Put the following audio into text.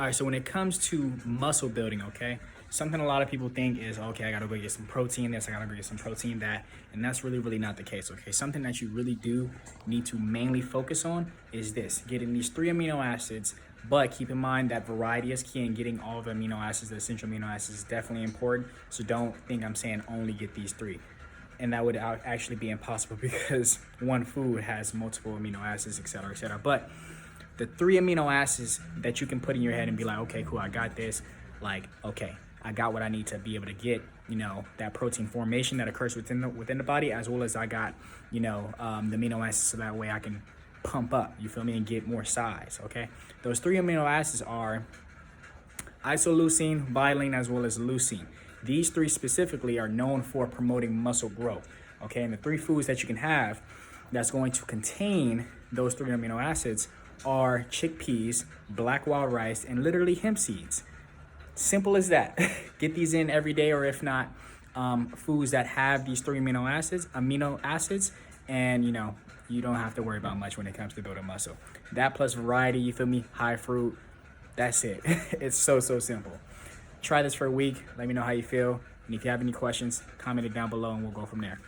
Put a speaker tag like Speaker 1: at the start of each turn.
Speaker 1: All right, so when it comes to muscle building, okay, something a lot of people think is, okay, I gotta go get some protein this, I gotta go get some protein that, and that's really not the case, okay? Something that you really do need to mainly focus on is this, getting these 3 amino acids, but keep in mind that variety is key, and getting all the amino acids, the essential amino acids, is definitely important. So don't think I'm saying only get these 3. And that would actually be impossible because one food has multiple amino acids, etc., etc. But the 3 amino acids that you can put in your head and be like, okay, cool, I got this. Like, okay, I got what I need to be able to get, you know, that protein formation that occurs within the body, as well as I got, you know, the amino acids, so that way I can pump up, you feel me, and get more size, okay? Those 3 amino acids are isoleucine, valine, as well as leucine. These 3 specifically are known for promoting muscle growth, okay? And the 3 foods that you can have that's going to contain those 3 amino acids are chickpeas, black wild rice, and literally hemp seeds. Simple as that. Get these in every day, or if not, foods that have these 3 amino acids, and you know, you don't have to worry about much when it comes to building muscle. That plus variety, you feel me, high fruit, that's it. It's so simple. Try this for a week, let me know how you feel, and if you have any questions, comment it down below and we'll go from there.